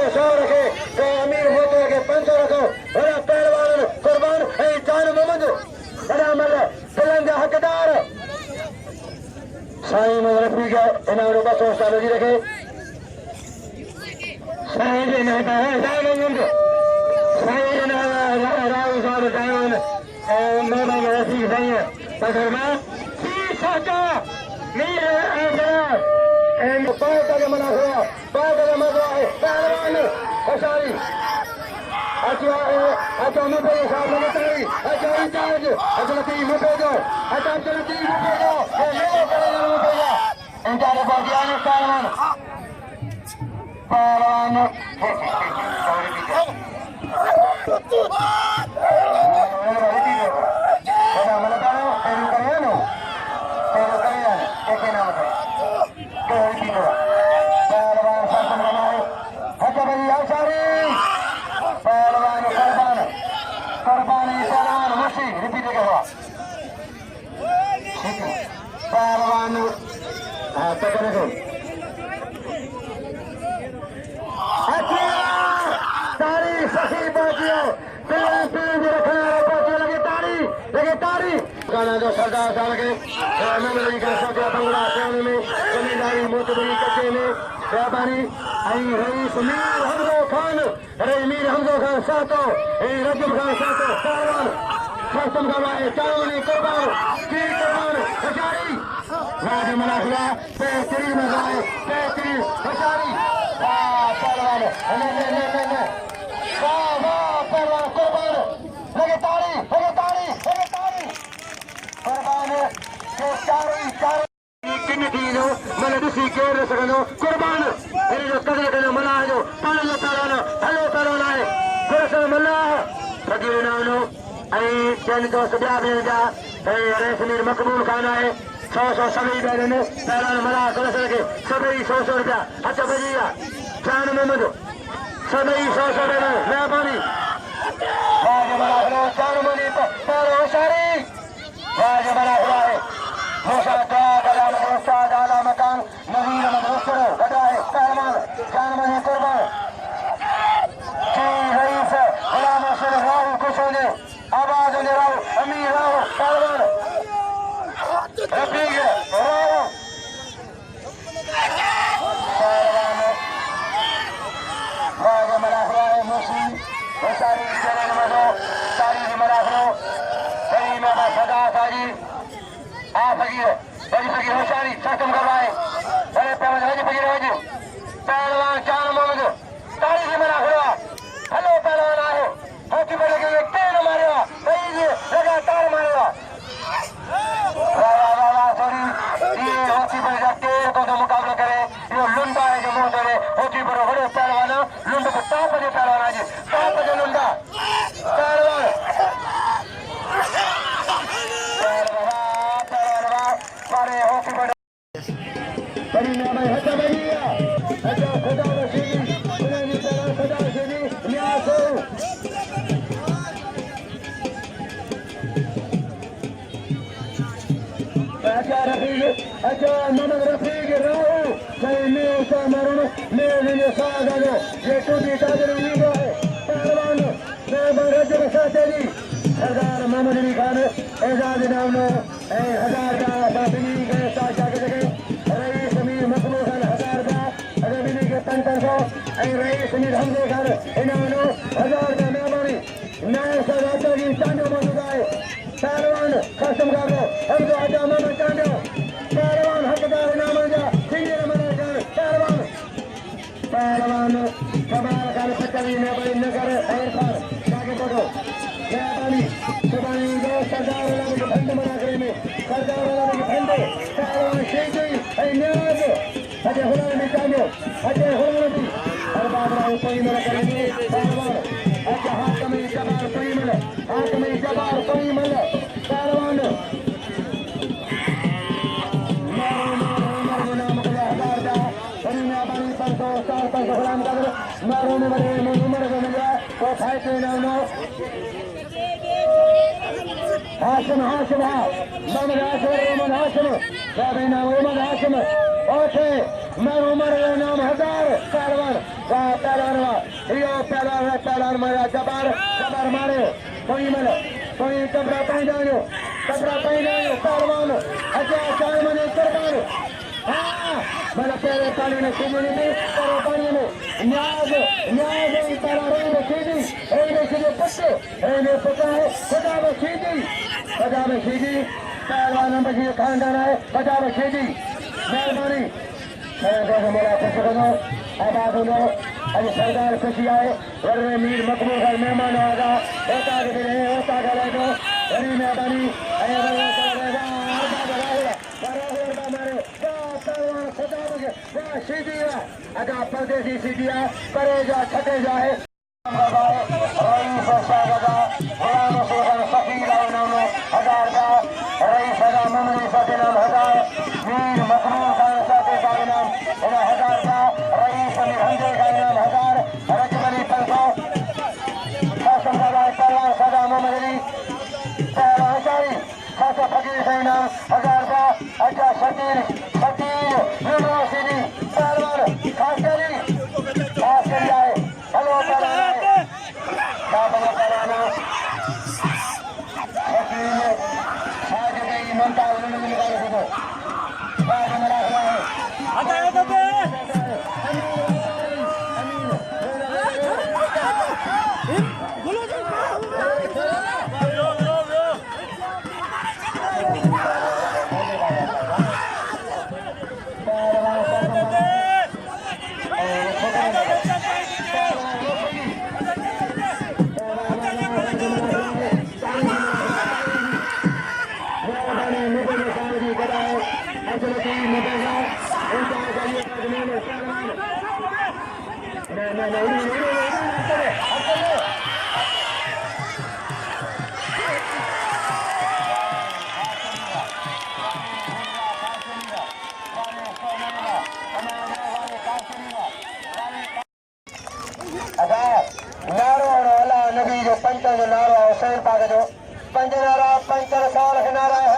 100 रखे तो अमीर मोतो के 500 रखो बड़ा पहलवान कुर्बान ए जान मोहम्मद बड़ा मल दिलन जा हकदार साईं रफी के इन्होंने 200 साल जी रखे साईं जी ने कहा जान मोहम्मद साईं ने राव साहब जान मेरा रफी साईं पकड़ में साका मेरे आजाद एंड पार्ट का मलाखरा है पहलवान होशियारी अच्छा मुझे साहब ने बताई अच्छा इंचार्ज अच्छा टीम मुझे दो अच्छा टीम मुझे दो ये करेगा मुझे इंचार्ज बाजियान पहलवान जो सरदार साहब के मेमोरी का सजा बंगला सेवन में जमींदारी मोतबरी कच्चे में रहबानी रईस मीर हमजो खान सातो रजब खान सातो पहलवान खत्म करवाए चावनी कुर्बान की कुर्बान हजारी राज मलाखरा बेहतरीन लगाए बेहतरीन हजारी पहलवान पहलवान कुर्बान लगे ताड़ी कुर्बान कदर कदर मलाह जो पालो पहलवान हलो पहलवान आहे गुरसर मलाह सॼी नामनो ऐं चइनि दोस्त ॿिया बि जा रेशमीर मक़बूल खान आहे 100 सभई ॾियनि पहलवान मलाह गुरसर खे सभई 100 रुपया हथ भॼी विया जान मोहम्मद सभई 100 ॾियनि महिरबानी राज मलाखरो जान मोहम्मद पहिरो होशियारी राज मलाखरो आहे उस्ताद आला मकान नवीन मदरसो गदा है पहलवान जान मोहम्मद कुर्बान रईस गुलाम हसन राव कुशोने आवाज राव अमीर राव पहलवान रफीक राव पहलवान राज मलाखरा है मुसी होशियारी चरण मजो तारीख मलाखरो करीम बाबा सदा साजी आ फकीर बड़ी फकीर होशियारी खत्म करवाए बड़े फकीर पहलवान जान मोहम्मद तारीख मलाखरा हेलो पहलवान आए होती पर लगे तेल मारेगा लगातार मारेगा सॉरी ये होती पर तेल को मुकाबला करे ये लुंडा है जो मुंह करे होती पर बड़े पहलवान लुंड को ताप दे पहलवान आज ताप दे लुंडा पहलवान बड़े होती पर बड़ी नाम है हटा भैया हटा खुदा रसीदी सुनानी तरह खुदा रसीदी न्यास हो अच्छा नमक रफीक राहू सही में उसा मरण में लिए सागनो ये टूटी ताजर वीगो है पहलवान मेहमान रजब साथी सरदार मोहम्मद अली खान एजाज नामनो हजार का बाबी के साथ के रईस मीर मकबूल खान हजार का रबीनी के 500 रईस मीर हमजे खान इनामनो हजार का मेहमानी नए सदाता की चांदो मौजूद है पहलवान खत्म कर दो हम जो आजा मामा चांदो पहलवान हकदार नाम जा सिंगर मना जान पहलवान कमाल कर पचवी में बड़ी नगर और पर जाके बोलो मेहरबानी सुबानी दो सरदार वाला के फंड मना करे में सरदार वाला के फंड पहलवान शेखी है न्याज अजय हुलान में चांदो अजय हुलान भी हर बात राव कोई मना करेंगे पहलवान अच्छा हाथ में जबार कोई मना हाथ में जबार कोई मना पहलवान मारो में बड़े उम्र को मिला तो फाइट ना हाशिम मोहम्मद हाशिम राबीना मोहम्मद हाशिम ओके मैं उमर नाम हजार पहलवान वाह पहलवान यो पहलवान मारा जबर जबर मारे कोई कपड़ा पहनायो पहलवान अच्छा चार मने कुर्बान हाँ मैंने पहले पानी में सीधी नहीं पहले पानी में न्याज पहला रही में सीधी पट्टे पता है सजा में सीधी पहलवान नंबर जी खानदान है सजा में सीधी मेहरबानी मेरा खुश करो आबाद हो आज सरदार खुशी आए वर्रे मीर मकबूल घर मेहमान आगा होता के रहेगा बड़ी मेहरबानी सीधी अदा परदेसी सीधी करे जा छटे जाए अच्छा शकील यूनिवर्सिटी पहलवान खास करी आए हेलो पहलवाना शकील आज गई ममता उन्होंने निकाले थे आज मलाखरा है पंचर नारा हुसैन पाक जो पंज नारा पंचर साल नारा है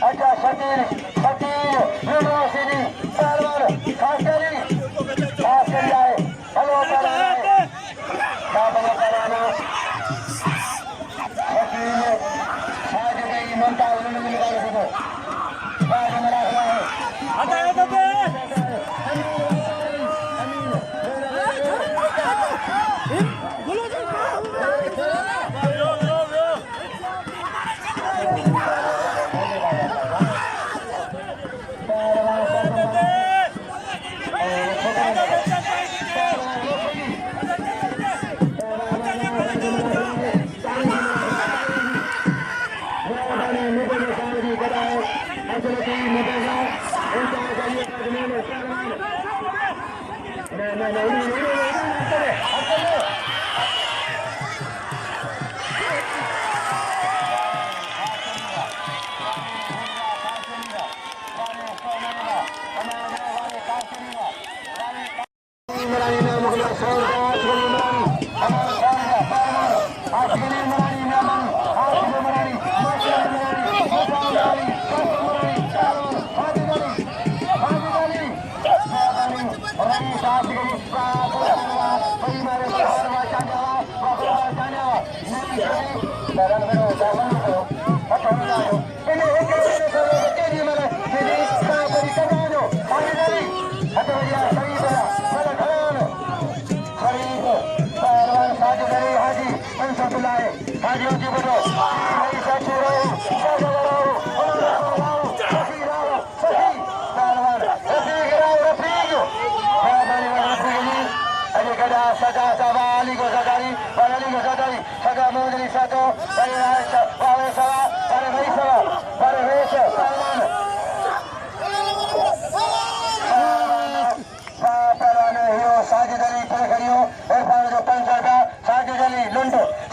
अच्छा शकील यूनिवर्सिटी पहलवान खास करी आए हेलो पहलवाना शकील आज गई ममता उन्होंने निकाले थे आज मलाखरा है साझेदारी करे खड़ियो और 500 रुपया